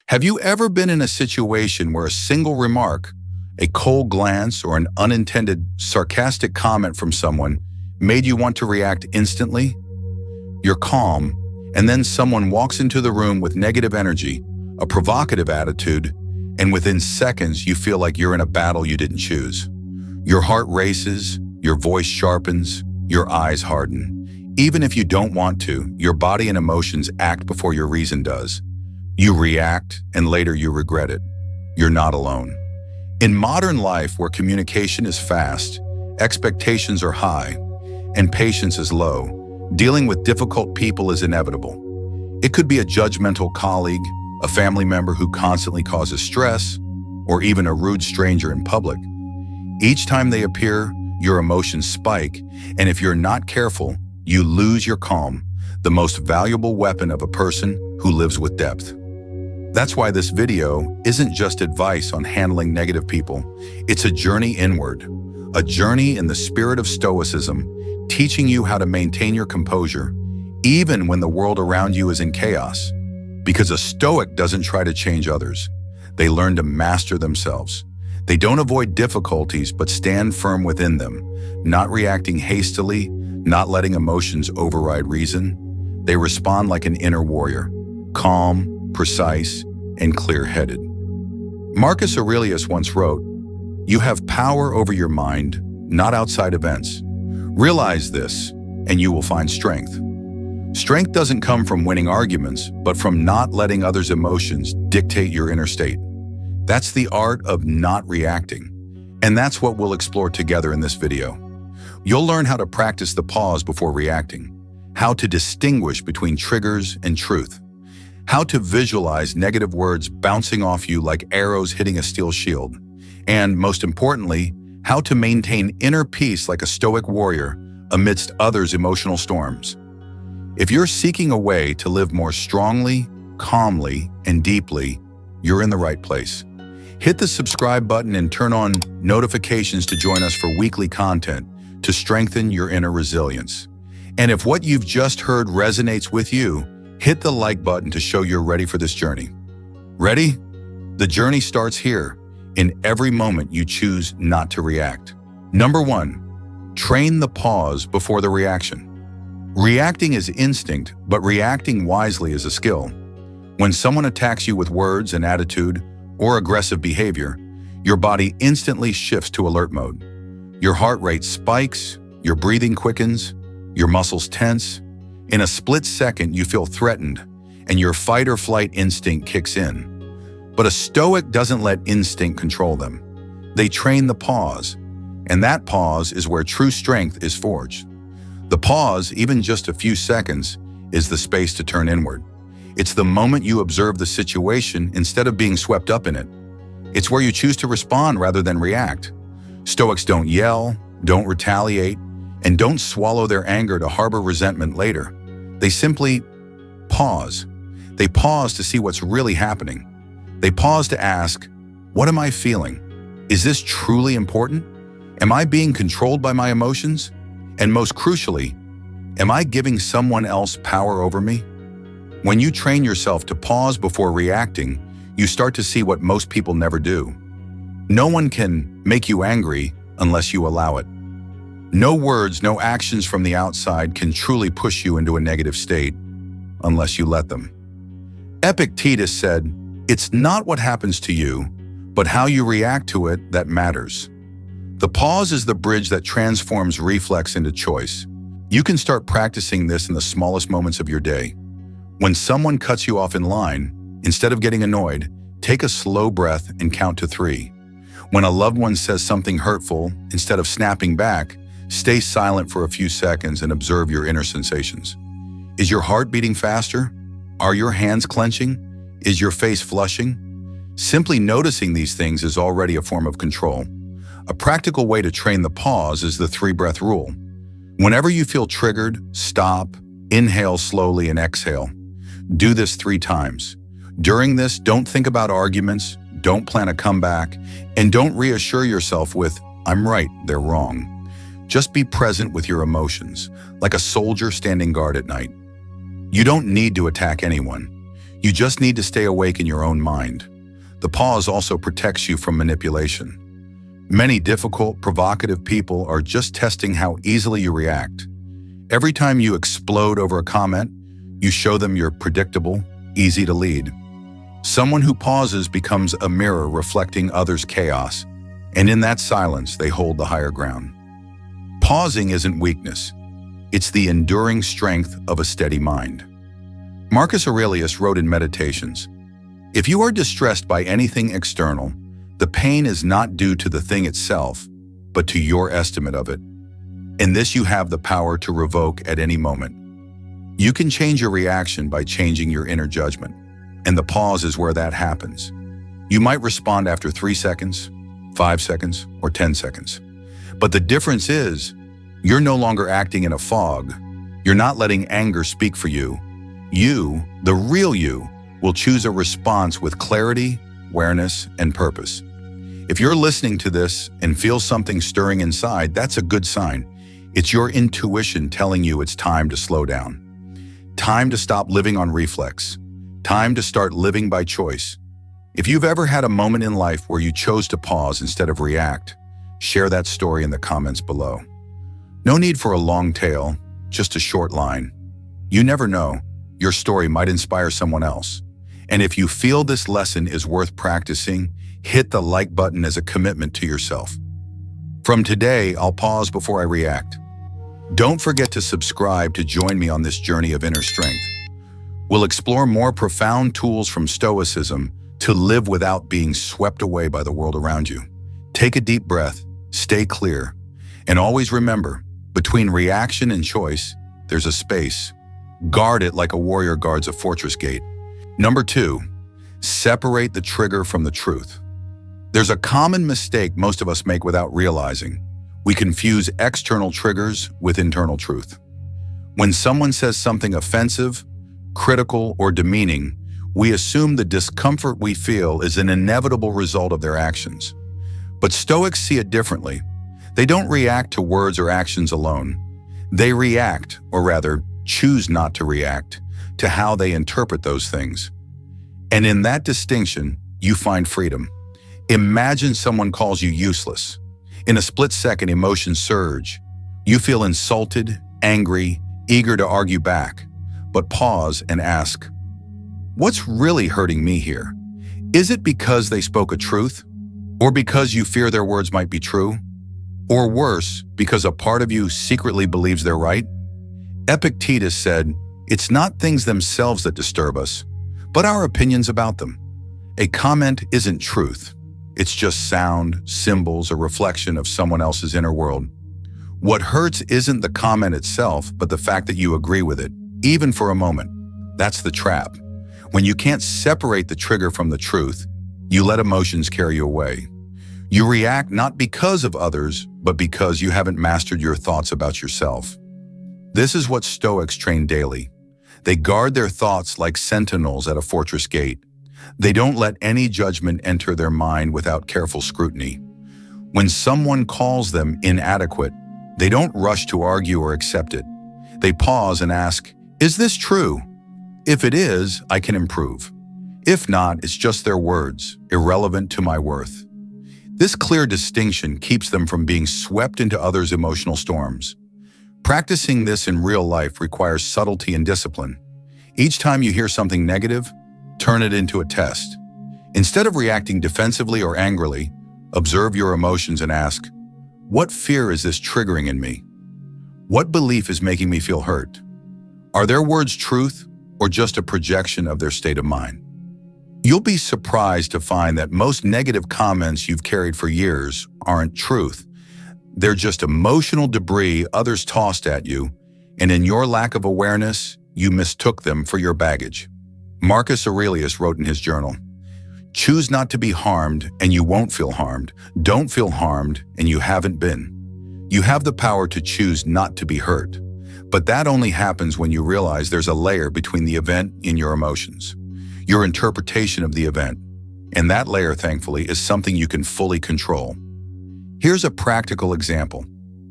Have you ever been in a situation where a single remark, a cold glance, or an unintended sarcastic comment from someone made you want to react instantly? You're calm, and then someone walks into the room with negative energy, a provocative attitude, and within seconds you feel like you're in a battle you didn't choose. Your heart races, your voice sharpens, your eyes harden. Even if you don't want to, your body and emotions act before your reason does. You react, and later you regret it. You're not alone. In modern life, where communication is fast, expectations are high, and patience is low, dealing with difficult people is inevitable. It could be a judgmental colleague, a family member who constantly causes stress, or even a rude stranger in public. Each time they appear, your emotions spike, and if you're not careful, you lose your calm, the most valuable weapon of a person who lives with depth. That's why this video isn't just advice on handling negative people. It's a journey inward, a journey in the spirit of Stoicism, teaching you how to maintain your composure, even when the world around you is in chaos. Because a Stoic doesn't try to change others. They learn to master themselves. They don't avoid difficulties, but stand firm within them, not reacting hastily, not letting emotions override reason. They respond like an inner warrior, calm, precise, and clear-headed. Marcus Aurelius once wrote, "You have power over your mind, not outside events. Realize this, and you will find strength." Strength doesn't come from winning arguments, but from not letting others' emotions dictate your inner state. That's the art of not reacting, and that's what we'll explore together in this video. You'll learn how to practice the pause before reacting, how to distinguish between triggers and truth, how to visualize negative words bouncing off you like arrows hitting a steel shield, and most importantly, how to maintain inner peace like a Stoic warrior amidst others' emotional storms. If you're seeking a way to live more strongly, calmly, and deeply, you're in the right place. Hit the subscribe button and turn on notifications to join us for weekly content to strengthen your inner resilience. And if what you've just heard resonates with you, hit the like button to show you're ready for this journey. Ready? The journey starts here, in every moment you choose not to react. Number 1, train the pause before the reaction. Reacting is instinct, but reacting wisely is a skill. When someone attacks you with words and attitude or aggressive behavior, your body instantly shifts to alert mode. Your heart rate spikes, your breathing quickens, your muscles tense. In a split second, you feel threatened, and your fight or flight instinct kicks in. But a Stoic doesn't let instinct control them. They train the pause, and that pause is where true strength is forged. The pause, even just a few seconds, is the space to turn inward. It's the moment you observe the situation instead of being swept up in it. It's where you choose to respond rather than react. Stoics don't yell, don't retaliate, and don't swallow their anger to harbor resentment later. They simply pause. They pause to see what's really happening. They pause to ask, what am I feeling? Is this truly important? Am I being controlled by my emotions? And most crucially, am I giving someone else power over me? When you train yourself to pause before reacting, you start to see what most people never do. No one can make you angry unless you allow it. No words, no actions from the outside can truly push you into a negative state unless you let them. Epictetus said, "It's not what happens to you, but how you react to it that matters." The pause is the bridge that transforms reflex into choice. You can start practicing this in the smallest moments of your day. When someone cuts you off in line, instead of getting annoyed, take a slow breath and count to 3. When a loved one says something hurtful, instead of snapping back, stay silent for a few seconds and observe your inner sensations. Is your heart beating faster? Are your hands clenching? Is your face flushing? Simply noticing these things is already a form of control. A practical way to train the pause is the 3-breath rule. Whenever you feel triggered, stop, inhale slowly and exhale. Do this 3 times. During this, don't think about arguments, don't plan a comeback, and don't reassure yourself with, "I'm right, they're wrong." Just be present with your emotions, like a soldier standing guard at night. You don't need to attack anyone. You just need to stay awake in your own mind. The pause also protects you from manipulation. Many difficult, provocative people are just testing how easily you react. Every time you explode over a comment, you show them you're predictable, easy to lead. Someone who pauses becomes a mirror reflecting others' chaos, and in that silence, they hold the higher ground. Pausing isn't weakness. It's the enduring strength of a steady mind. Marcus Aurelius wrote in Meditations, "If you are distressed by anything external, the pain is not due to the thing itself, but to your estimate of it. In this you have the power to revoke at any moment." You can change your reaction by changing your inner judgment, and the pause is where that happens. You might respond after 3 seconds, 5 seconds, or 10 seconds. But the difference is, you're no longer acting in a fog. You're not letting anger speak for you. You, the real you, will choose a response with clarity, awareness, and purpose. If you're listening to this and feel something stirring inside, that's a good sign. It's your intuition telling you it's time to slow down. Time to stop living on reflex. Time to start living by choice. If you've ever had a moment in life where you chose to pause instead of react, share that story in the comments below. No need for a long tale, just a short line. You never know, your story might inspire someone else. And if you feel this lesson is worth practicing, hit the like button as a commitment to yourself. From today, I'll pause before I react. Don't forget to subscribe to join me on this journey of inner strength. We'll explore more profound tools from Stoicism to live without being swept away by the world around you. Take a deep breath, stay clear, and always remember, between reaction and choice, there's a space. Guard it like a warrior guards a fortress gate. Number 2, separate the trigger from the truth. There's a common mistake most of us make without realizing. We confuse external triggers with internal truth. When someone says something offensive, critical, or demeaning, we assume the discomfort we feel is an inevitable result of their actions. But Stoics see it differently. They don't react to words or actions alone. They react, or rather, choose not to react, to how they interpret those things. And in that distinction, you find freedom. Imagine someone calls you useless. In a split second, emotions surge. You feel insulted, angry, eager to argue back. But pause and ask, what's really hurting me here? Is it because they spoke a truth? Or because you fear their words might be true? Or worse, because a part of you secretly believes they're right? Epictetus said, "It's not things themselves that disturb us, but our opinions about them." A comment isn't truth. It's just sound, symbols, a reflection of someone else's inner world. What hurts isn't the comment itself, but the fact that you agree with it, even for a moment. That's the trap. When you can't separate the trigger from the truth, you let emotions carry you away. You react not because of others, but because you haven't mastered your thoughts about yourself. This is what Stoics train daily. They guard their thoughts like sentinels at a fortress gate. They don't let any judgment enter their mind without careful scrutiny. When someone calls them inadequate, they don't rush to argue or accept it. They pause and ask, "Is this true? If it is, I can improve. If not, it's just their words, irrelevant to my worth." This clear distinction keeps them from being swept into others' emotional storms. Practicing this in real life requires subtlety and discipline. Each time you hear something negative, turn it into a test. Instead of reacting defensively or angrily, observe your emotions and ask, what fear is this triggering in me? What belief is making me feel hurt? Are their words truth or just a projection of their state of mind? You'll be surprised to find that most negative comments you've carried for years aren't truth. They're just emotional debris others tossed at you, and in your lack of awareness, you mistook them for your baggage. Marcus Aurelius wrote in his journal, "Choose not to be harmed and you won't feel harmed. Don't feel harmed and you haven't been." You have the power to choose not to be hurt, but that only happens when you realize there's a layer between the event and your emotions, your interpretation of the event, and that layer, thankfully, is something you can fully control. Here's a practical example.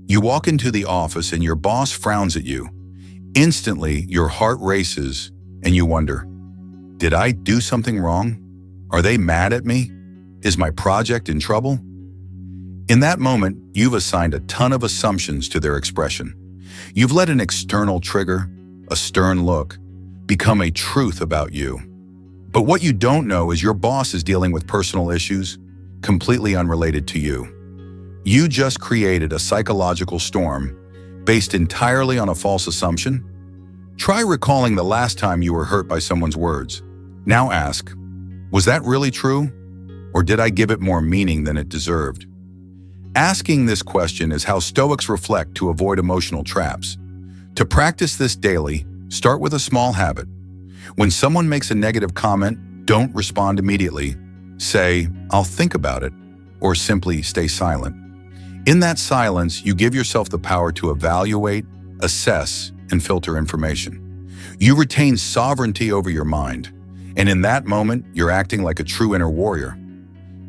You walk into the office and your boss frowns at you. Instantly, your heart races and you wonder, Did I do something wrong? Are they mad at me? Is my project in trouble? In that moment, you've assigned a ton of assumptions to their expression. You've let an external trigger, a stern look, become a truth about you. But what you don't know is your boss is dealing with personal issues completely unrelated to you. You just created a psychological storm based entirely on a false assumption. Try recalling the last time you were hurt by someone's words. Now ask, was that really true? Or did I give it more meaning than it deserved? Asking this question is how Stoics reflect to avoid emotional traps. To practice this daily, start with a small habit. When someone makes a negative comment, don't respond immediately. Say, "I'll think about it," or simply stay silent. In that silence, you give yourself the power to evaluate, assess, and filter information. You retain sovereignty over your mind, and in that moment, you're acting like a true inner warrior.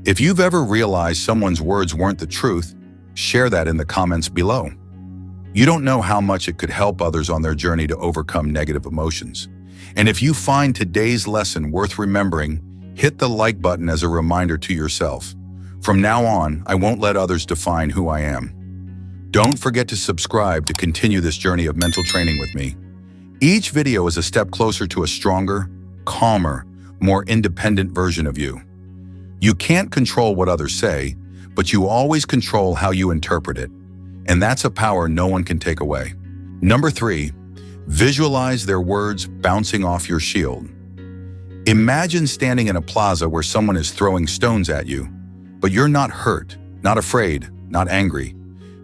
If you've ever realized someone's words weren't the truth, share that in the comments below. You don't know how much it could help others on their journey to overcome negative emotions. And if you find today's lesson worth remembering, hit the like button as a reminder to yourself. From now on, I won't let others define who I am. Don't forget to subscribe to continue this journey of mental training with me. Each video is a step closer to a stronger, calmer, more independent version of you. You can't control what others say, but you always control how you interpret it. And that's a power no one can take away. Number 3, visualize their words bouncing off your shield. Imagine standing in a plaza where someone is throwing stones at you, but you're not hurt, not afraid, not angry,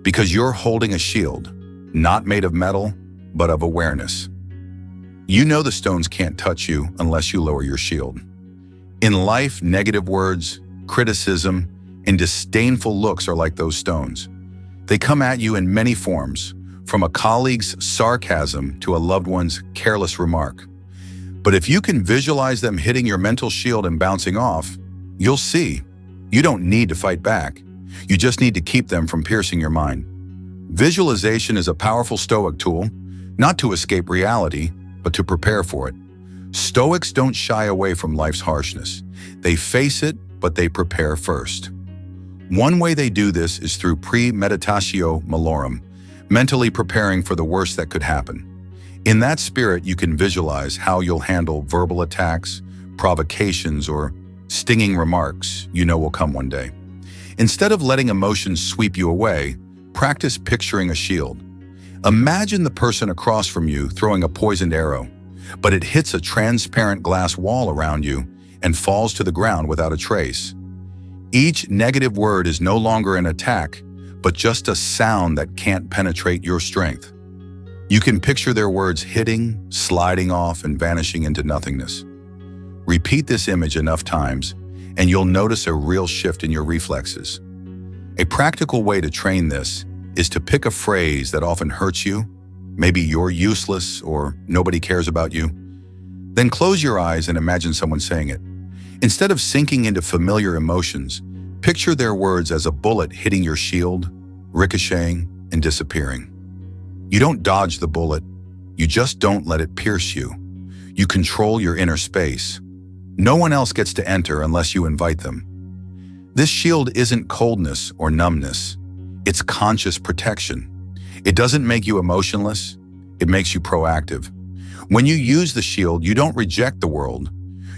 because you're holding a shield, not made of metal, but of awareness. You know the stones can't touch you unless you lower your shield. In life, negative words, criticism, and disdainful looks are like those stones. They come at you in many forms, from a colleague's sarcasm to a loved one's careless remark. But if you can visualize them hitting your mental shield and bouncing off, you'll see. You don't need to fight back. You just need to keep them from piercing your mind. Visualization is a powerful Stoic tool, not to escape reality, but to prepare for it. Stoics don't shy away from life's harshness. They face it, but they prepare first. One way they do this is through premeditatio malorum, mentally preparing for the worst that could happen. In that spirit, you can visualize how you'll handle verbal attacks, provocations, or stinging remarks you know will come one day. Instead of letting emotions sweep you away, practice picturing a shield. Imagine the person across from you throwing a poisoned arrow, but it hits a transparent glass wall around you and falls to the ground without a trace. Each negative word is no longer an attack, but just a sound that can't penetrate your strength. You can picture their words hitting, sliding off, and vanishing into nothingness. Repeat this image enough times, and you'll notice a real shift in your reflexes. A practical way to train this is to pick a phrase that often hurts you. Maybe "you're useless" or "nobody cares about you." Then close your eyes and imagine someone saying it. Instead of sinking into familiar emotions, picture their words as a bullet hitting your shield, ricocheting, and disappearing. You don't dodge the bullet, you just don't let it pierce you. You control your inner space. No one else gets to enter unless you invite them. This shield isn't coldness or numbness, it's conscious protection. It doesn't make you emotionless, it makes you proactive. When you use the shield, you don't reject the world.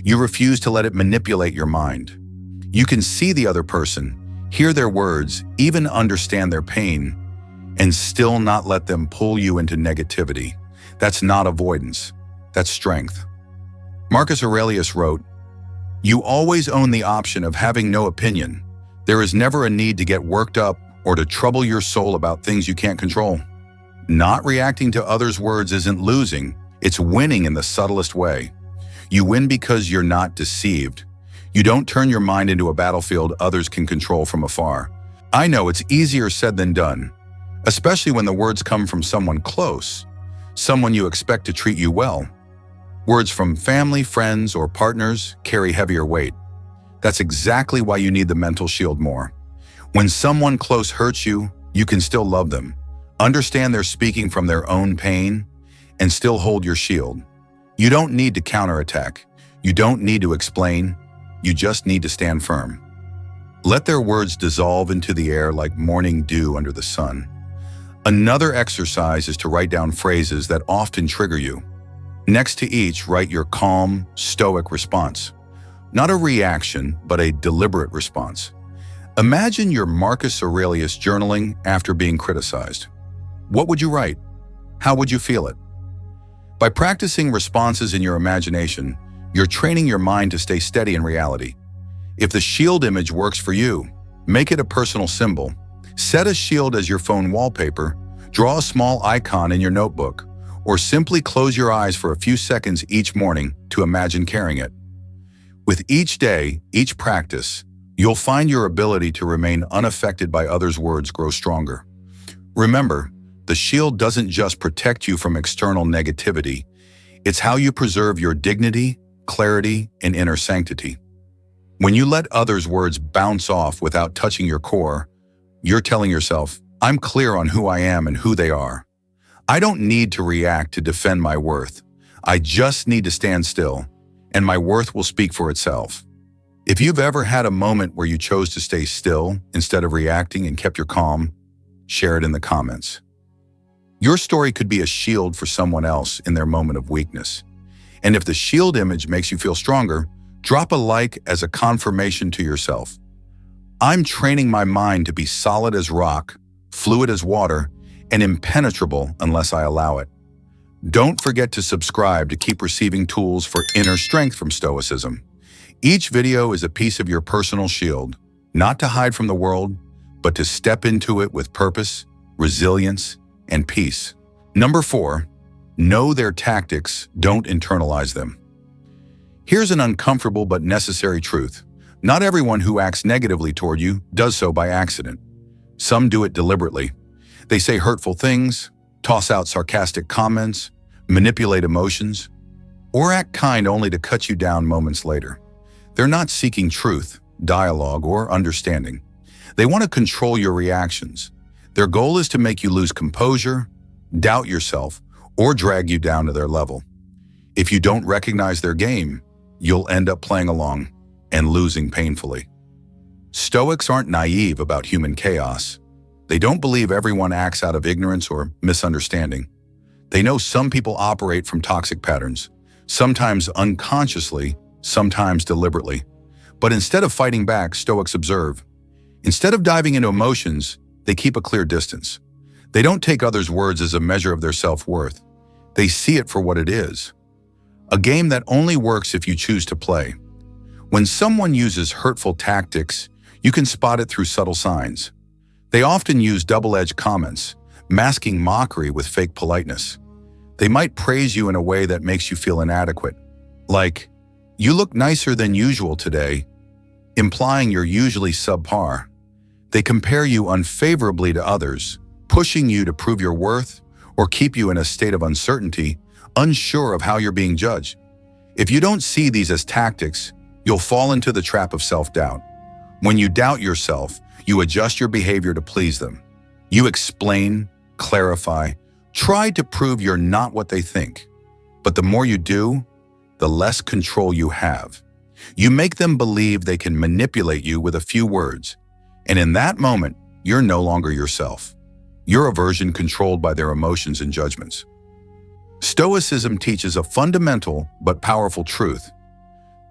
You refuse to let it manipulate your mind. You can see the other person, hear their words, even understand their pain, and still not let them pull you into negativity. That's not avoidance, that's strength. Marcus Aurelius wrote, "You always own the option of having no opinion. There is never a need to get worked up or to trouble your soul about things you can't control." Not reacting to others' words isn't losing, it's winning in the subtlest way. You win because you're not deceived. You don't turn your mind into a battlefield others can control from afar. I know it's easier said than done, especially when the words come from someone close, someone you expect to treat you well. Words from family, friends, or partners carry heavier weight. That's exactly why you need the mental shield more. When someone close hurts you, you can still love them, understand they're speaking from their own pain, and still hold your shield. You don't need to counterattack. You don't need to explain, you just need to stand firm. Let their words dissolve into the air like morning dew under the sun. Another exercise is to write down phrases that often trigger you. Next to each, write your calm, stoic response. Not a reaction, but a deliberate response. Imagine your Marcus Aurelius journaling after being criticized. What would you write? How would you feel it? By practicing responses in your imagination, you're training your mind to stay steady in reality. If the shield image works for you, make it a personal symbol. Set a shield as your phone wallpaper, draw a small icon in your notebook, or simply close your eyes for a few seconds each morning to imagine carrying it. With each day, each practice, you'll find your ability to remain unaffected by others' words grow stronger. Remember, the shield doesn't just protect you from external negativity, it's how you preserve your dignity, clarity, and inner sanctity. When you let others' words bounce off without touching your core, you're telling yourself, I'm clear on who I am and who they are. I don't need to react to defend my worth. I just need to stand still, and my worth will speak for itself. If you've ever had a moment where you chose to stay still instead of reacting and kept your calm, share it in the comments. Your story could be a shield for someone else in their moment of weakness. And if the shield image makes you feel stronger, drop a like as a confirmation to yourself. I'm training my mind to be solid as rock, fluid as water, and impenetrable unless I allow it. Don't forget to subscribe to keep receiving tools for inner strength from Stoicism. Each video is a piece of your personal shield, not to hide from the world, but to step into it with purpose, resilience, and peace. Number 4, know their tactics, don't internalize them. Here's an uncomfortable but necessary truth. Not everyone who acts negatively toward you does so by accident. Some do it deliberately. They say hurtful things, toss out sarcastic comments, manipulate emotions, or act kind only to cut you down moments later. They're not seeking truth, dialogue, or understanding. They want to control your reactions. Their goal is to make you lose composure, doubt yourself, or drag you down to their level. If you don't recognize their game, you'll end up playing along and losing painfully. Stoics aren't naive about human chaos. They don't believe everyone acts out of ignorance or misunderstanding. They know some people operate from toxic patterns, sometimes unconsciously, sometimes deliberately. But instead of fighting back, Stoics observe. Instead of diving into emotions, they keep a clear distance. They don't take others' words as a measure of their self-worth. They see it for what it is. A game that only works if you choose to play. When someone uses hurtful tactics, you can spot it through subtle signs. They often use double-edged comments, masking mockery with fake politeness. They might praise you in a way that makes you feel inadequate, like, "You look nicer than usual today," implying you're usually subpar. They compare you unfavorably to others, pushing you to prove your worth or keep you in a state of uncertainty, unsure of how you're being judged. If you don't see these as tactics, you'll fall into the trap of self-doubt. When you doubt yourself, you adjust your behavior to please them. You explain, clarify, try to prove you're not what they think. But the more you do, the less control you have. You make them believe they can manipulate you with a few words. And in that moment, you're no longer yourself. You're a version controlled by their emotions and judgments. Stoicism teaches a fundamental but powerful truth.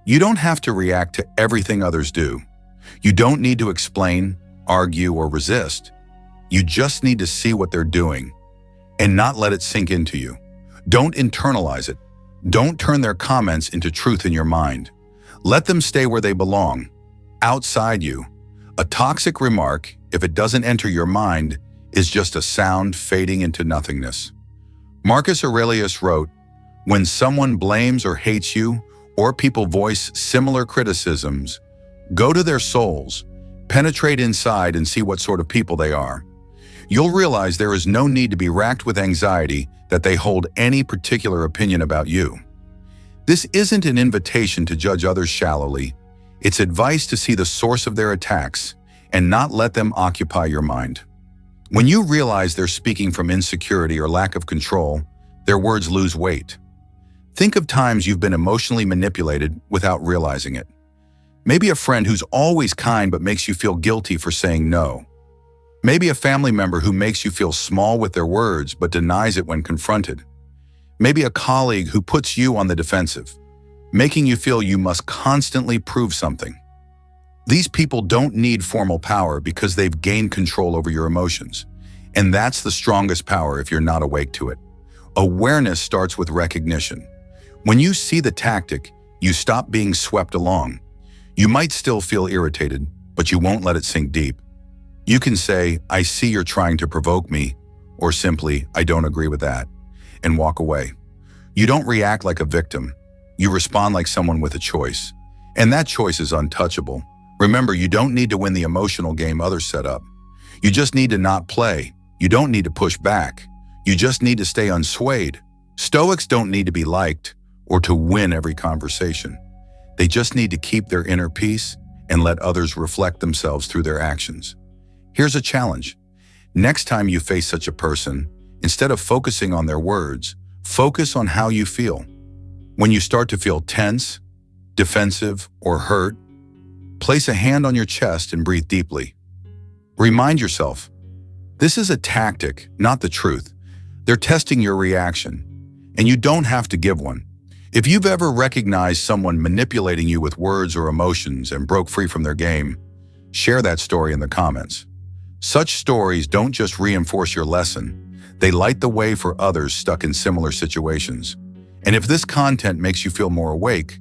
You don't have to react to everything others do. You don't need to explain, argue, or resist. You just need to see what they're doing and not let it sink into you. Don't internalize it. Don't turn their comments into truth in your mind. Let them stay where they belong, outside you. A toxic remark, if it doesn't enter your mind, is just a sound fading into nothingness. Marcus Aurelius wrote, "When someone blames or hates you, or people voice similar criticisms, go to their souls, penetrate inside and see what sort of people they are. You'll realize there is no need to be racked with anxiety that they hold any particular opinion about you." This isn't an invitation to judge others shallowly. It's advice to see the source of their attacks and not let them occupy your mind. When you realize they're speaking from insecurity or lack of control, their words lose weight. Think of times you've been emotionally manipulated without realizing it. Maybe a friend who's always kind but makes you feel guilty for saying no. Maybe a family member who makes you feel small with their words but denies it when confronted. Maybe a colleague who puts you on the defensive, making you feel you must constantly prove something. These people don't need formal power because they've gained control over your emotions. And that's the strongest power if you're not awake to it. Awareness starts with recognition. When you see the tactic, you stop being swept along. You might still feel irritated, but you won't let it sink deep. You can say, "I see you're trying to provoke me," or simply, "I don't agree with that," and walk away. You don't react like a victim. You respond like someone with a choice. And that choice is untouchable. Remember, you don't need to win the emotional game others set up. You just need to not play. You don't need to push back. You just need to stay unswayed. Stoics don't need to be liked or to win every conversation. They just need to keep their inner peace and let others reflect themselves through their actions. Here's a challenge. Next time you face such a person, instead of focusing on their words, focus on how you feel. When you start to feel tense, defensive, or hurt, place a hand on your chest and breathe deeply. Remind yourself, this is a tactic, not the truth. They're testing your reaction, and you don't have to give one. If you've ever recognized someone manipulating you with words or emotions and broke free from their game, share that story in the comments. Such stories don't just reinforce your lesson, they light the way for others stuck in similar situations. And if this content makes you feel more awake,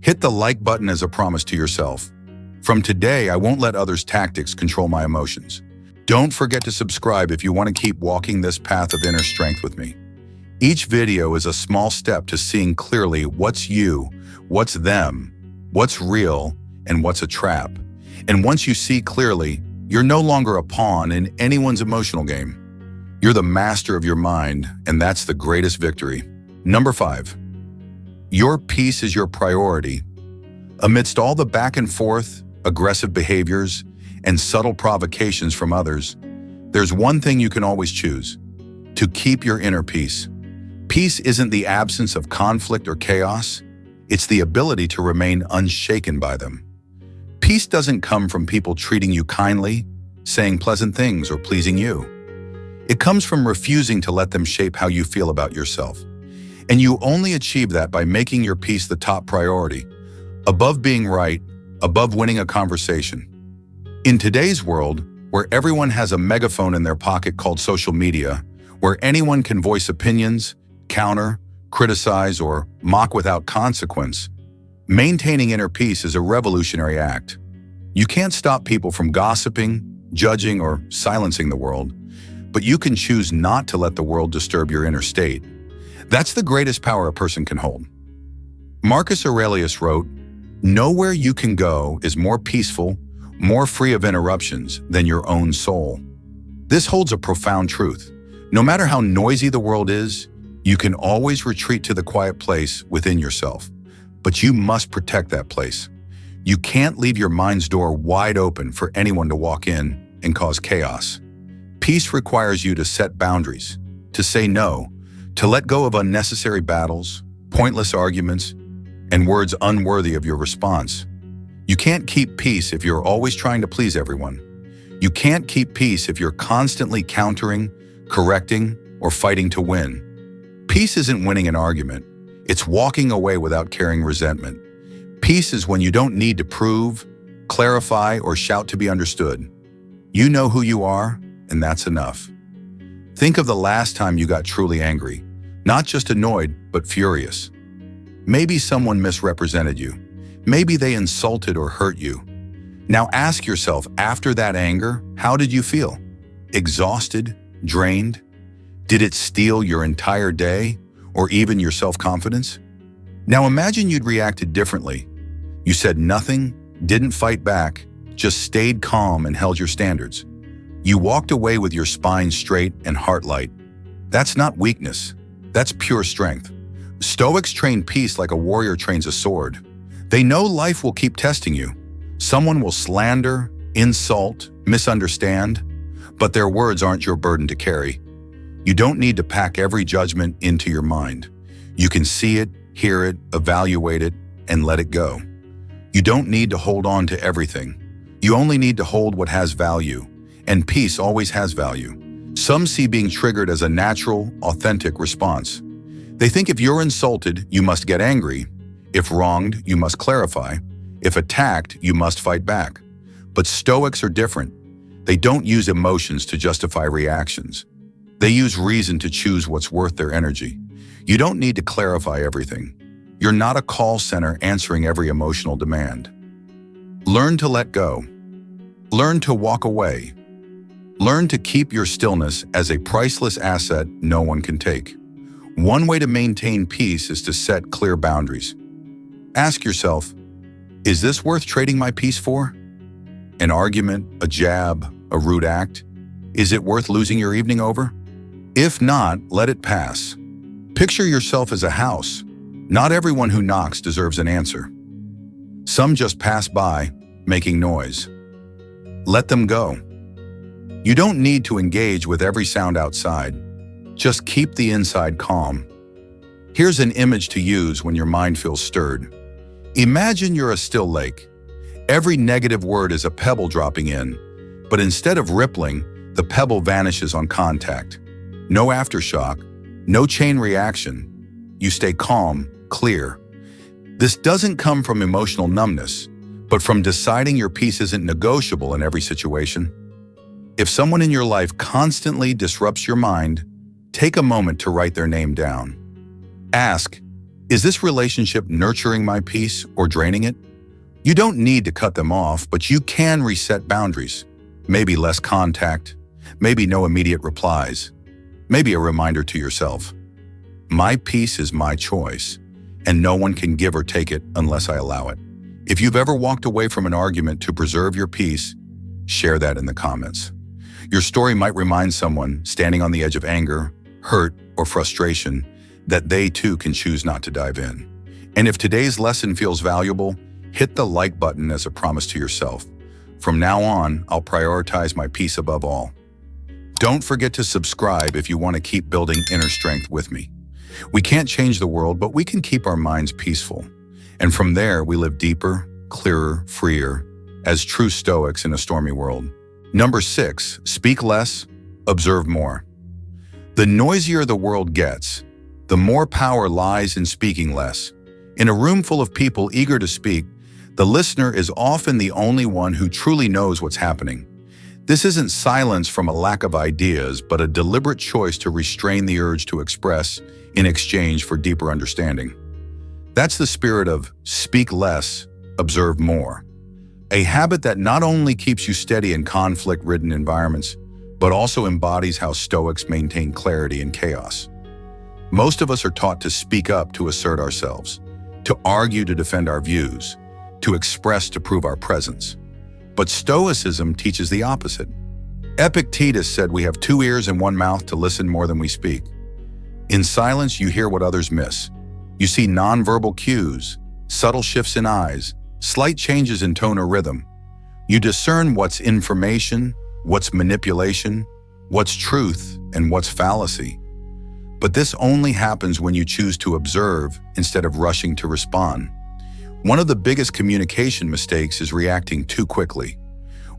hit the like button as a promise to yourself. From today, I won't let others' tactics control my emotions. Don't forget to subscribe if you want to keep walking this path of inner strength with me. Each video is a small step to seeing clearly what's you, what's them, what's real, and what's a trap. And once you see clearly, you're no longer a pawn in anyone's emotional game. You're the master of your mind, and that's the greatest victory. Number 5. Your peace is your priority. Amidst all the back and forth, aggressive behaviors, and subtle provocations from others, there's one thing you can always choose: to keep your inner peace. Peace isn't the absence of conflict or chaos, it's the ability to remain unshaken by them. Peace doesn't come from people treating you kindly, saying pleasant things, or pleasing you. It comes from refusing to let them shape how you feel about yourself. And you only achieve that by making your peace the top priority, above being right, above winning a conversation. In today's world, where everyone has a megaphone in their pocket called social media, where anyone can voice opinions, counter, criticize, or mock without consequence, maintaining inner peace is a revolutionary act. You can't stop people from gossiping, judging, or silencing the world, but you can choose not to let the world disturb your inner state. That's the greatest power a person can hold. Marcus Aurelius wrote, "Nowhere you can go is more peaceful, more free of interruptions than your own soul." This holds a profound truth. No matter how noisy the world is, you can always retreat to the quiet place within yourself. But you must protect that place. You can't leave your mind's door wide open for anyone to walk in and cause chaos. Peace requires you to set boundaries, to say no, to let go of unnecessary battles, pointless arguments, and words unworthy of your response. You can't keep peace if you're always trying to please everyone. You can't keep peace if you're constantly countering, correcting, or fighting to win. Peace isn't winning an argument. It's walking away without carrying resentment. Peace is when you don't need to prove, clarify, or shout to be understood. You know who you are, and that's enough. Think of the last time you got truly angry, not just annoyed, but furious. Maybe someone misrepresented you. Maybe they insulted or hurt you. Now ask yourself, after that anger, how did you feel? Exhausted? Drained? Did it steal your entire day, or even your self-confidence? Now imagine you'd reacted differently. You said nothing, didn't fight back, just stayed calm and held your standards. You walked away with your spine straight and heart light. That's not weakness. That's pure strength. Stoics train peace like a warrior trains a sword. They know life will keep testing you. Someone will slander, insult, misunderstand, but their words aren't your burden to carry. You don't need to pack every judgment into your mind. You can see it, hear it, evaluate it, and let it go. You don't need to hold on to everything. You only need to hold what has value, and peace always has value. Some see being triggered as a natural, authentic response. They think if you're insulted, you must get angry. If wronged, you must clarify. If attacked, you must fight back. But Stoics are different. They don't use emotions to justify reactions. They use reason to choose what's worth their energy. You don't need to clarify everything. You're not a call center answering every emotional demand. Learn to let go. Learn to walk away. Learn to keep your stillness as a priceless asset no one can take. One way to maintain peace is to set clear boundaries. Ask yourself, is this worth trading my peace for? An argument, a jab, a rude act? Is it worth losing your evening over? If not, let it pass. Picture yourself as a house. Not everyone who knocks deserves an answer. Some just pass by, making noise. Let them go. You don't need to engage with every sound outside. Just keep the inside calm. Here's an image to use when your mind feels stirred. Imagine you're a still lake. Every negative word is a pebble dropping in, but instead of rippling, the pebble vanishes on contact. No aftershock, no chain reaction. You stay calm, clear. This doesn't come from emotional numbness, but from deciding your peace isn't negotiable in every situation. If someone in your life constantly disrupts your mind, take a moment to write their name down. Ask, is this relationship nurturing my peace or draining it? You don't need to cut them off, but you can reset boundaries. Maybe less contact, maybe no immediate replies, maybe a reminder to yourself. My peace is my choice, and no one can give or take it unless I allow it. If you've ever walked away from an argument to preserve your peace, share that in the comments. Your story might remind someone standing on the edge of anger, hurt, or frustration that they too can choose not to dive in. And if today's lesson feels valuable, hit the like button as a promise to yourself. From now on, I'll prioritize my peace above all. Don't forget to subscribe if you want to keep building inner strength with me. We can't change the world, but we can keep our minds peaceful. And from there, we live deeper, clearer, freer, as true Stoics in a stormy world. Number 6, speak less, observe more. The noisier the world gets, the more power lies in speaking less. In a room full of people eager to speak, the listener is often the only one who truly knows what's happening. This isn't silence from a lack of ideas, but a deliberate choice to restrain the urge to express in exchange for deeper understanding. That's the spirit of speak less, observe more. A habit that not only keeps you steady in conflict-ridden environments, but also embodies how Stoics maintain clarity in chaos. Most of us are taught to speak up to assert ourselves, to argue to defend our views, to express to prove our presence. But Stoicism teaches the opposite. Epictetus said we have 2 ears and 1 mouth to listen more than we speak. In silence, you hear what others miss. You see nonverbal cues, subtle shifts in eyes, slight changes in tone or rhythm. You discern what's information, what's manipulation, what's truth, and what's fallacy. But this only happens when you choose to observe instead of rushing to respond. One of the biggest communication mistakes is reacting too quickly.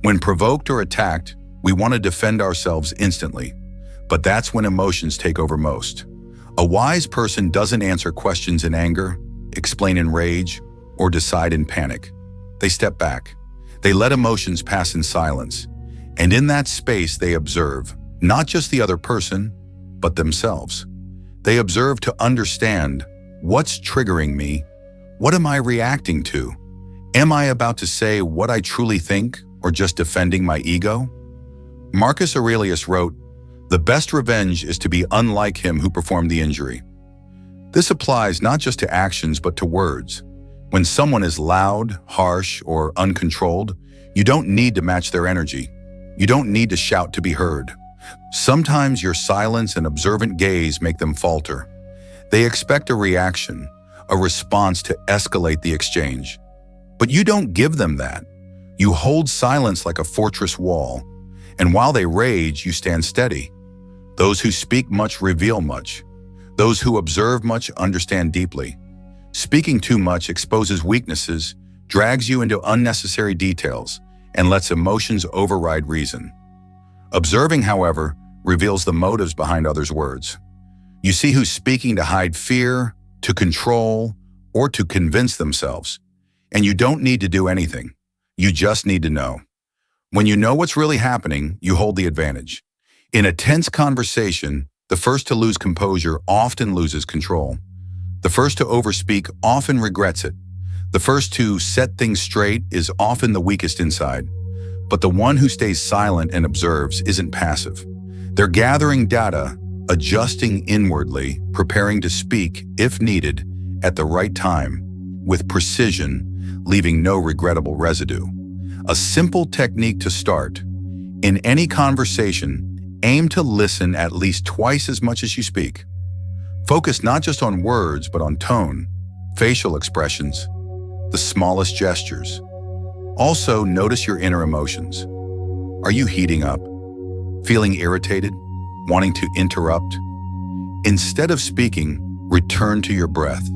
When provoked or attacked, we want to defend ourselves instantly, but that's when emotions take over most. A wise person doesn't answer questions in anger, explain in rage, or decide in panic. They step back. They let emotions pass in silence. And in that space, they observe, not just the other person, but themselves. They observe to understand, what's triggering me? What am I reacting to? Am I about to say what I truly think or just defending my ego? Marcus Aurelius wrote, "The best revenge is to be unlike him who performed the injury." This applies not just to actions but to words. When someone is loud, harsh, or uncontrolled, you don't need to match their energy. You don't need to shout to be heard. Sometimes your silence and observant gaze make them falter. They expect a reaction, a response to escalate the exchange. But you don't give them that. You hold silence like a fortress wall, and while they rage, you stand steady. Those who speak much reveal much. Those who observe much understand deeply. Speaking too much exposes weaknesses, drags you into unnecessary details, and lets emotions override reason. Observing, however, reveals the motives behind others' words. You see who's speaking to hide fear, to control, or to convince themselves. And you don't need to do anything. You just need to know. When you know what's really happening, you hold the advantage. In a tense conversation, the first to lose composure often loses control. The first to overspeak often regrets it. The first to set things straight is often the weakest inside. But the one who stays silent and observes isn't passive. They're gathering data, adjusting inwardly, preparing to speak, if needed, at the right time, with precision, leaving no regrettable residue. A simple technique to start. In any conversation, aim to listen at least twice as much as you speak. Focus not just on words, but on tone, facial expressions, the smallest gestures. Also, notice your inner emotions. Are you heating up? Feeling irritated? Wanting to interrupt? Instead of speaking, return to your breath.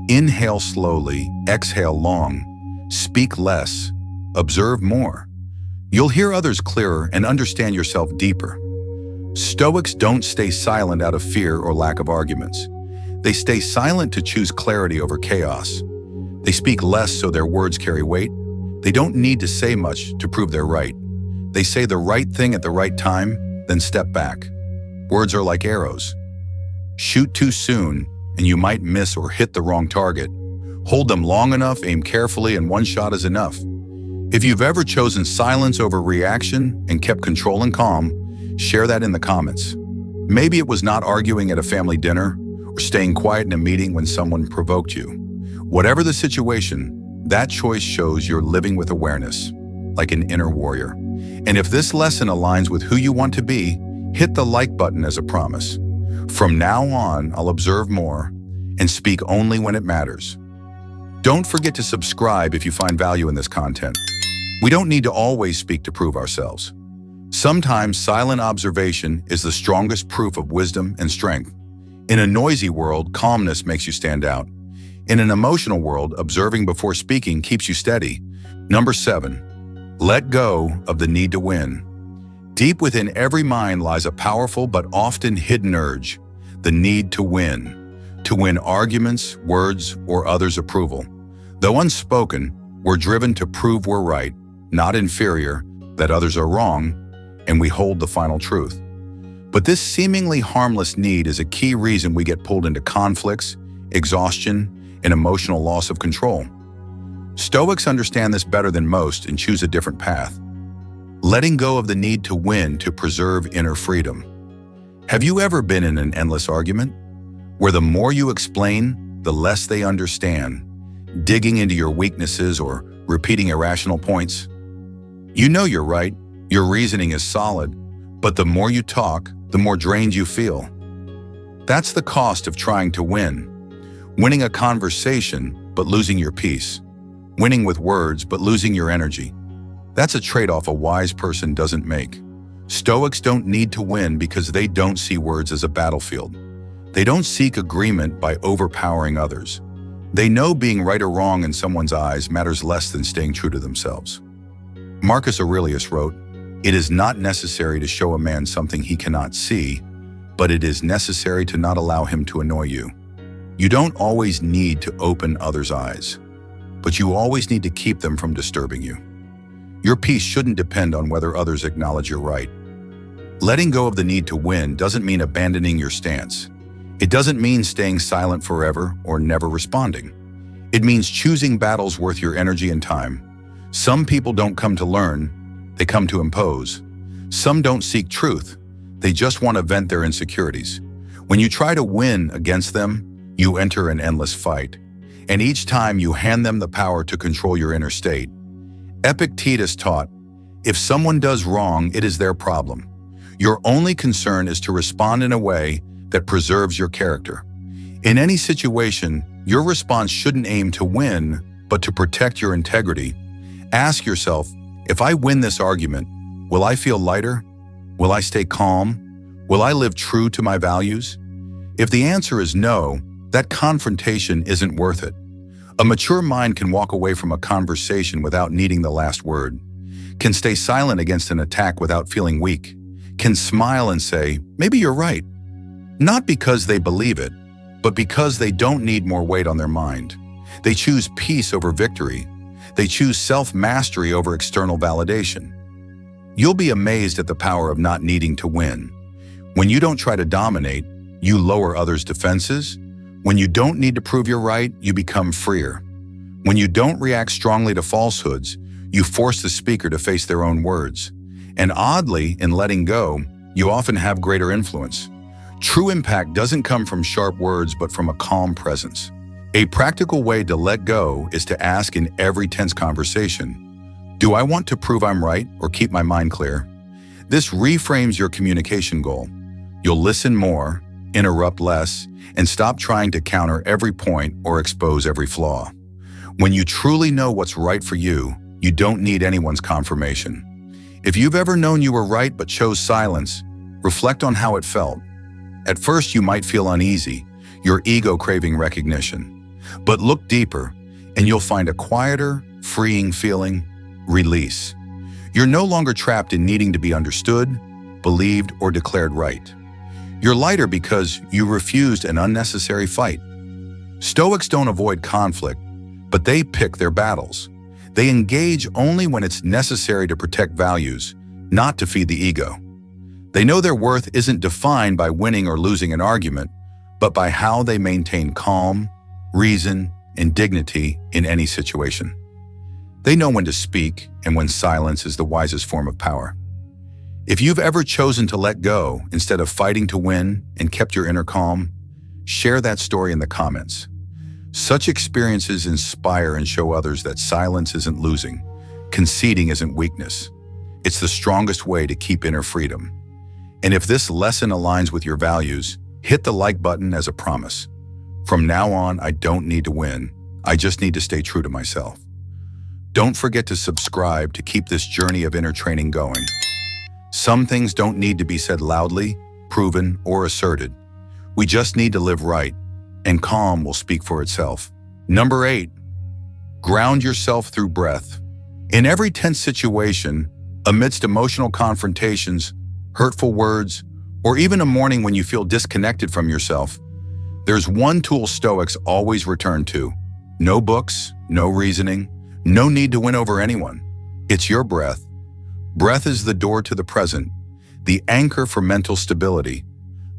Inhale slowly, exhale long. Speak less, observe more. You'll hear others clearer and understand yourself deeper. Stoics don't stay silent out of fear or lack of arguments. They stay silent to choose clarity over chaos. They speak less so their words carry weight. They don't need to say much to prove they're right. They say the right thing at the right time, then step back. Words are like arrows. Shoot too soon, and you might miss or hit the wrong target. Hold them long enough, aim carefully, and one shot is enough. If you've ever chosen silence over reaction and kept control and calm, share that in the comments. Maybe it was not arguing at a family dinner or staying quiet in a meeting when someone provoked you. Whatever the situation, that choice shows you're living with awareness, like an inner warrior. And if this lesson aligns with who you want to be, hit the like button as a promise. From now on, I'll observe more and speak only when it matters. Don't forget to subscribe if you find value in this content. We don't need to always speak to prove ourselves. Sometimes silent observation is the strongest proof of wisdom and strength. In a noisy world, calmness makes you stand out. In an emotional world, observing before speaking keeps you steady. Number 7, let go of the need to win. Deep within every mind lies a powerful but often hidden urge, the need to win arguments, words, or others' approval. Though unspoken, we're driven to prove we're right, not inferior, that others are wrong, and we hold the final truth. But this seemingly harmless need is a key reason we get pulled into conflicts, exhaustion, and emotional loss of control. Stoics understand this better than most and choose a different path. Letting go of the need to win to preserve inner freedom. Have you ever been in an endless argument, where the more you explain, the less they understand, digging into your weaknesses or repeating irrational points? You know you're right, your reasoning is solid, but the more you talk, the more drained you feel. That's the cost of trying to win. Winning a conversation, but losing your peace. Winning with words, but losing your energy. That's a trade-off a wise person doesn't make. Stoics don't need to win because they don't see words as a battlefield. They don't seek agreement by overpowering others. They know being right or wrong in someone's eyes matters less than staying true to themselves. Marcus Aurelius wrote, "It is not necessary to show a man something he cannot see, but it is necessary to not allow him to annoy you." You don't always need to open others' eyes, but you always need to keep them from disturbing you. Your peace shouldn't depend on whether others acknowledge you're right. Letting go of the need to win doesn't mean abandoning your stance. It doesn't mean staying silent forever or never responding. It means choosing battles worth your energy and time. Some people don't come to learn, they come to impose. Some don't seek truth, they just want to vent their insecurities. When you try to win against them, you enter an endless fight. And each time you hand them the power to control your inner state. Epictetus taught, if someone does wrong, it is their problem. Your only concern is to respond in a way that preserves your character. In any situation, your response shouldn't aim to win, but to protect your integrity. Ask yourself, if I win this argument, will I feel lighter? Will I stay calm? Will I live true to my values? If the answer is no, that confrontation isn't worth it. A mature mind can walk away from a conversation without needing the last word, can stay silent against an attack without feeling weak, can smile and say, maybe you're right. Not because they believe it, but because they don't need more weight on their mind. They choose peace over victory. They choose self-mastery over external validation. You'll be amazed at the power of not needing to win. When you don't try to dominate, you lower others' defenses. When you don't need to prove you're right, you become freer. When you don't react strongly to falsehoods, you force the speaker to face their own words. And oddly, in letting go, you often have greater influence. True impact doesn't come from sharp words, but from a calm presence. A practical way to let go is to ask in every tense conversation, do I want to prove I'm right or keep my mind clear? This reframes your communication goal. You'll listen more, interrupt less, and stop trying to counter every point or expose every flaw. When you truly know what's right for you, you don't need anyone's confirmation. If you've ever known you were right but chose silence, reflect on how it felt. At first, you might feel uneasy, your ego craving recognition. But look deeper, and you'll find a quieter, freeing feeling, release. You're no longer trapped in needing to be understood, believed, or declared right. You're lighter because you refused an unnecessary fight. Stoics don't avoid conflict, but they pick their battles. They engage only when it's necessary to protect values, not to feed the ego. They know their worth isn't defined by winning or losing an argument, but by how they maintain calm, reason, and dignity in any situation. They know when to speak and when silence is the wisest form of power. If you've ever chosen to let go instead of fighting to win and kept your inner calm, share that story in the comments. Such experiences inspire and show others that silence isn't losing, conceding isn't weakness. It's the strongest way to keep inner freedom. And if this lesson aligns with your values, hit the like button as a promise. From now on, I don't need to win. I just need to stay true to myself. Don't forget to subscribe to keep this journey of inner training going. Some things don't need to be said loudly, proven, or asserted. We just need to live right, and calm will speak for itself. Number 8, ground yourself through breath. In every tense situation, amidst emotional confrontations, hurtful words, or even a morning when you feel disconnected from yourself, there's one tool Stoics always return to. No books, no reasoning, no need to win over anyone. It's your breath. Breath is the door to the present, the anchor for mental stability,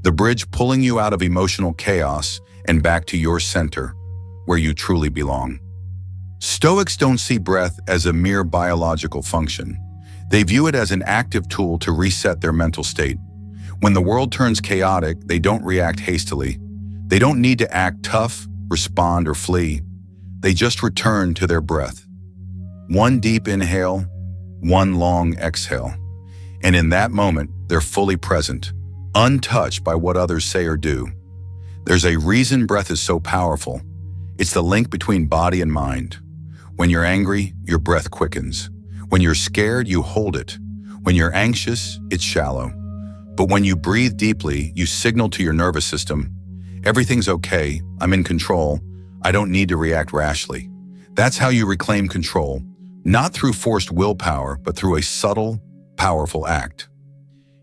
the bridge pulling you out of emotional chaos and back to your center, where you truly belong. Stoics don't see breath as a mere biological function. They view it as an active tool to reset their mental state. When the world turns chaotic, they don't react hastily. They don't need to act tough, respond, or flee. They just return to their breath. One deep inhale, one long exhale. And in that moment, they're fully present, untouched by what others say or do. There's a reason breath is so powerful. It's the link between body and mind. When you're angry, your breath quickens. When you're scared, you hold it. When you're anxious, it's shallow. But when you breathe deeply, you signal to your nervous system, everything's okay, I'm in control, I don't need to react rashly. That's how you reclaim control, not through forced willpower, but through a subtle, powerful act.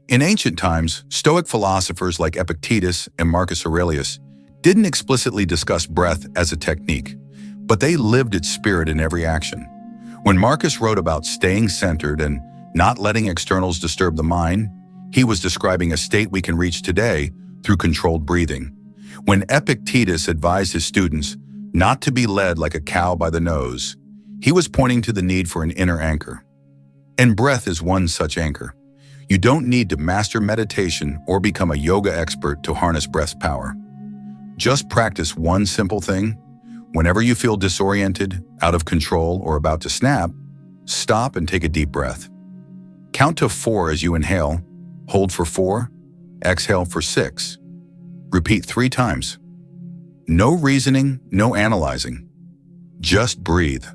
In ancient times, Stoic philosophers like Epictetus and Marcus Aurelius didn't explicitly discuss breath as a technique, but they lived its spirit in every action. When Marcus wrote about staying centered and not letting externals disturb the mind, he was describing a state we can reach today through controlled breathing. When Epictetus advised his students not to be led like a cow by the nose, he was pointing to the need for an inner anchor. And breath is one such anchor. You don't need to master meditation or become a yoga expert to harness breath's power. Just practice one simple thing. Whenever you feel disoriented, out of control, or about to snap, stop and take a deep breath. Count to 4 as you inhale, hold for 4, exhale for 6. Repeat 3 times. No reasoning, no analyzing. Just breathe.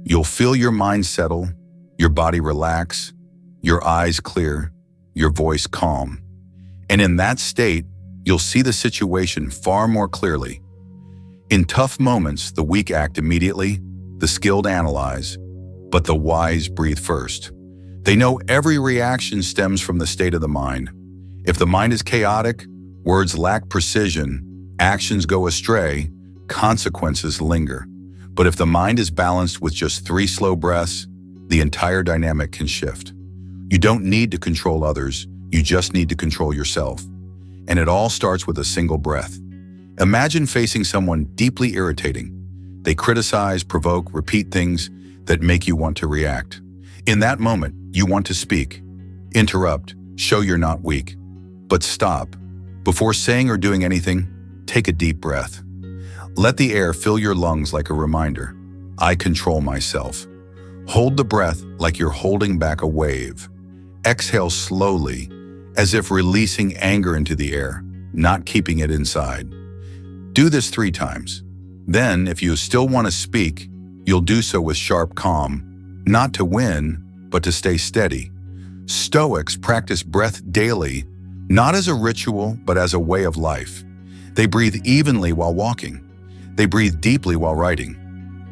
You'll feel your mind settle, your body relax, your eyes clear, your voice calm. And in that state, you'll see the situation far more clearly. In tough moments, the weak act immediately, the skilled analyze, but the wise breathe first. They know every reaction stems from the state of the mind. If the mind is chaotic, words lack precision, actions go astray, consequences linger. But if the mind is balanced with just 3 slow breaths, the entire dynamic can shift. You don't need to control others, you just need to control yourself. And it all starts with a single breath. Imagine facing someone deeply irritating. They criticize, provoke, repeat things that make you want to react. In that moment, you want to speak, interrupt, show you're not weak. But stop. Before saying or doing anything, take a deep breath. Let the air fill your lungs like a reminder. I control myself. Hold the breath like you're holding back a wave. Exhale slowly, as if releasing anger into the air, not keeping it inside. Do this 3 times. Then, if you still want to speak, you'll do so with sharp calm, not to win, but to stay steady. Stoics practice breath daily, not as a ritual, but as a way of life. They breathe evenly while walking. They breathe deeply while writing.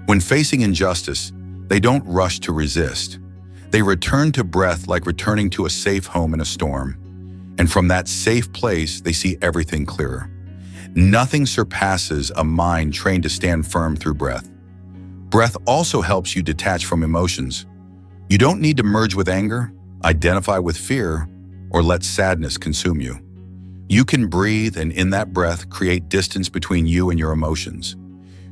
When facing injustice, they don't rush to resist. They return to breath like returning to a safe home in a storm. And from that safe place, they see everything clearer. Nothing surpasses a mind trained to stand firm through breath. Breath also helps you detach from emotions. You don't need to merge with anger, identify with fear, or let sadness consume you. You can breathe and in that breath create distance between you and your emotions.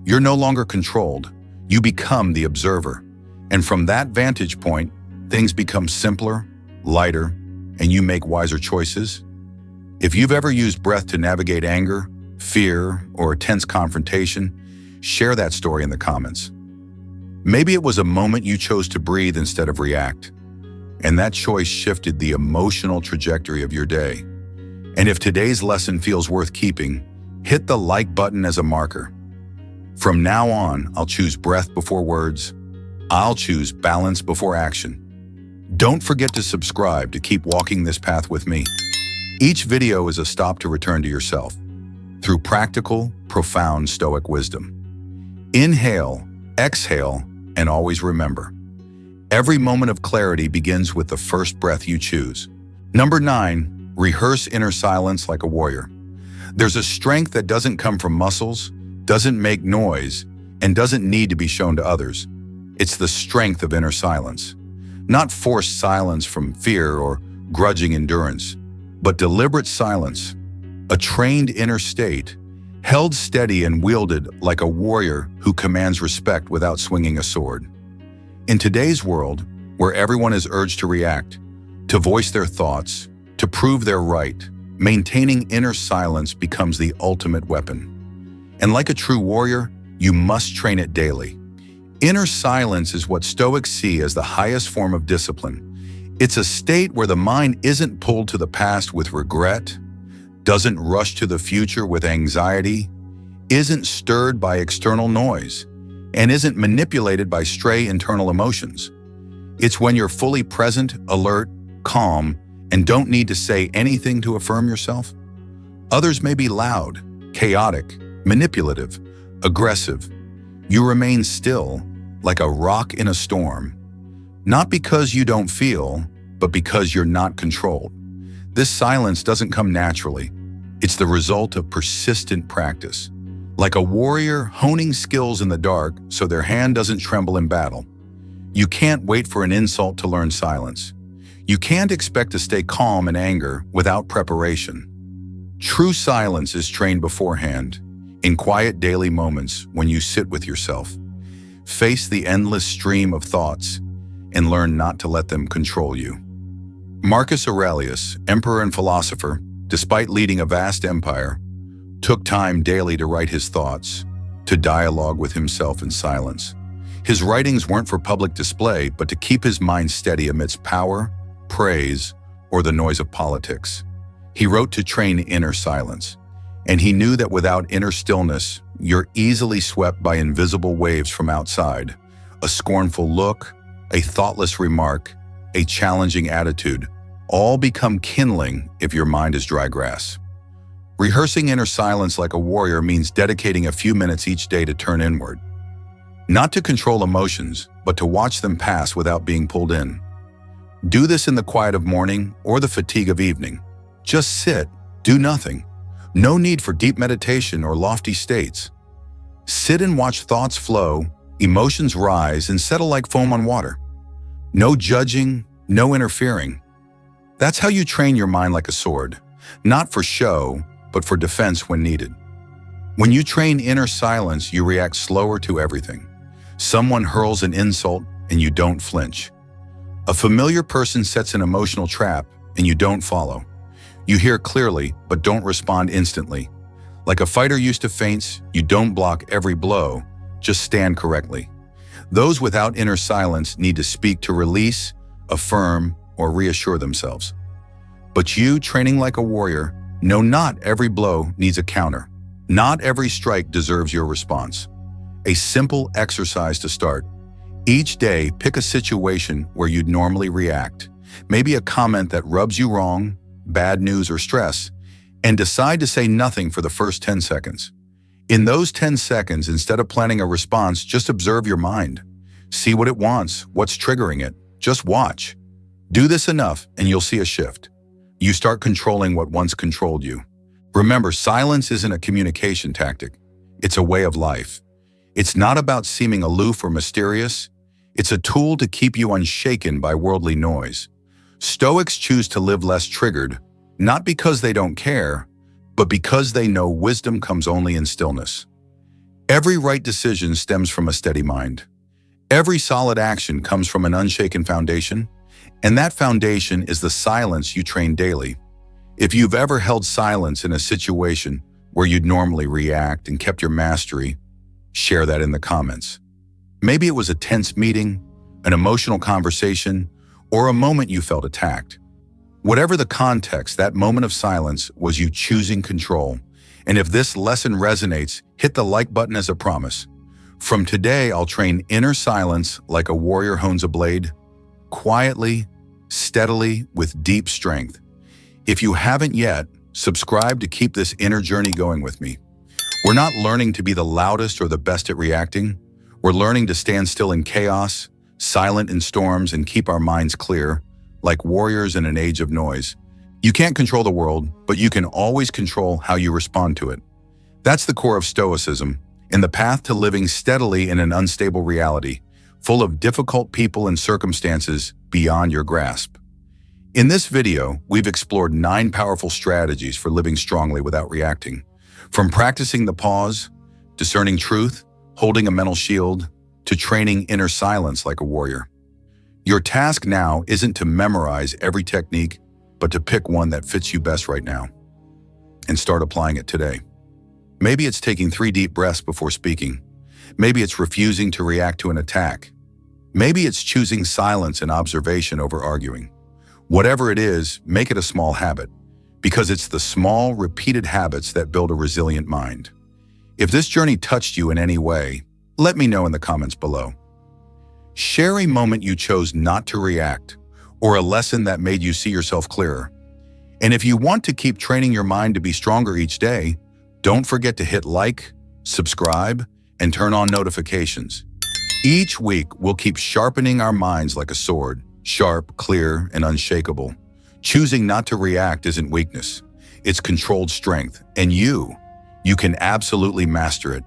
You're no longer controlled. You become the observer. And from that vantage point, things become simpler, lighter, and you make wiser choices. If you've ever used breath to navigate anger, fear, or a tense confrontation, share that story in the comments. Maybe it was a moment you chose to breathe instead of react, and that choice shifted the emotional trajectory of your day. And if today's lesson feels worth keeping, hit the like button as a marker. From now on, I'll choose breath before words. I'll choose balance before action. Don't forget to subscribe to keep walking this path with me. Each video is a stop to return to yourself through practical, profound Stoic wisdom. Inhale, exhale, and always remember, every moment of clarity begins with the first breath you choose. Number 9, rehearse inner silence like a warrior. There's a strength that doesn't come from muscles, doesn't make noise, and doesn't need to be shown to others. It's the strength of inner silence. Not forced silence from fear or grudging endurance, but deliberate silence, a trained inner state, held steady and wielded like a warrior who commands respect without swinging a sword. In today's world, where everyone is urged to react, to voice their thoughts, to prove they're right, maintaining inner silence becomes the ultimate weapon. And like a true warrior, you must train it daily. Inner silence is what Stoics see as the highest form of discipline. It's a state where the mind isn't pulled to the past with regret, doesn't rush to the future with anxiety, isn't stirred by external noise, and isn't manipulated by stray internal emotions. It's when you're fully present, alert, calm, and don't need to say anything to affirm yourself. Others may be loud, chaotic, manipulative, aggressive. You remain still, like a rock in a storm, not because you don't feel, but because you're not controlled. This silence doesn't come naturally. It's the result of persistent practice. Like a warrior honing skills in the dark so their hand doesn't tremble in battle. You can't wait for an insult to learn silence. You can't expect to stay calm in anger without preparation. True silence is trained beforehand, in quiet daily moments when you sit with yourself. Face the endless stream of thoughts and learn not to let them control you. Marcus Aurelius, emperor and philosopher, despite leading a vast empire, took time daily to write his thoughts, to dialogue with himself in silence. His writings weren't for public display, but to keep his mind steady amidst power, praise, or the noise of politics. He wrote to train inner silence, and he knew that without inner stillness, you're easily swept by invisible waves from outside. A scornful look, a thoughtless remark, a challenging attitude, all become kindling if your mind is dry grass. Rehearsing inner silence like a warrior means dedicating a few minutes each day to turn inward. Not to control emotions, but to watch them pass without being pulled in. Do this in the quiet of morning or the fatigue of evening. Just sit, do nothing. No need for deep meditation or lofty states. Sit and watch thoughts flow, emotions rise, and settle like foam on water. No judging, no interfering. That's how you train your mind like a sword, not for show, but for defense when needed. When you train inner silence, you react slower to everything. Someone hurls an insult and you don't flinch. A familiar person sets an emotional trap and you don't follow. You hear clearly, but don't respond instantly. Like a fighter used to feints, you don't block every blow, just stand correctly. Those without inner silence need to speak to release, affirm, or reassure themselves. But you, training like a warrior, know not every blow needs a counter. Not every strike deserves your response. A simple exercise to start. Each day, pick a situation where you'd normally react. Maybe a comment that rubs you wrong, bad news or stress, and decide to say nothing for the first 10 seconds. In those 10 seconds, instead of planning a response, just observe your mind. See what it wants, what's triggering it. Just watch. Do this enough and you'll see a shift. You start controlling what once controlled you. Remember, silence isn't a communication tactic. It's a way of life. It's not about seeming aloof or mysterious. It's a tool to keep you unshaken by worldly noise. Stoics choose to live less triggered, not because they don't care, but because they know wisdom comes only in stillness. Every right decision stems from a steady mind. Every solid action comes from an unshaken foundation, and that foundation is the silence you train daily. If you've ever held silence in a situation where you'd normally react and kept your mastery, share that in the comments. Maybe it was a tense meeting, an emotional conversation, or a moment you felt attacked. Whatever the context, that moment of silence was you choosing control. And if this lesson resonates, hit the like button as a promise. From today, I'll train inner silence like a warrior hones a blade, quietly, steadily, with deep strength. If you haven't yet, subscribe to keep this inner journey going with me. We're not learning to be the loudest or the best at reacting. We're learning to stand still in chaos, silent in storms, and keep our minds clear, like warriors in an age of noise. You can't control the world, but you can always control how you respond to it. That's the core of Stoicism, and the path to living steadily in an unstable reality, full of difficult people and circumstances beyond your grasp. In this video, we've explored 9 powerful strategies for living strongly without reacting. From practicing the pause, discerning truth, holding a mental shield, to training inner silence like a warrior. Your task now isn't to memorize every technique, but to pick one that fits you best right now and start applying it today. Maybe it's taking 3 deep breaths before speaking. Maybe it's refusing to react to an attack. Maybe it's choosing silence and observation over arguing. Whatever it is, make it a small habit, because it's the small, repeated habits that build a resilient mind. If this journey touched you in any way, let me know in the comments below. Share a moment you chose not to react, or a lesson that made you see yourself clearer. And if you want to keep training your mind to be stronger each day, don't forget to hit like, subscribe, and turn on notifications. Each week, we'll keep sharpening our minds like a sword, sharp, clear, and unshakable. Choosing not to react isn't weakness. It's controlled strength, and you can absolutely master it.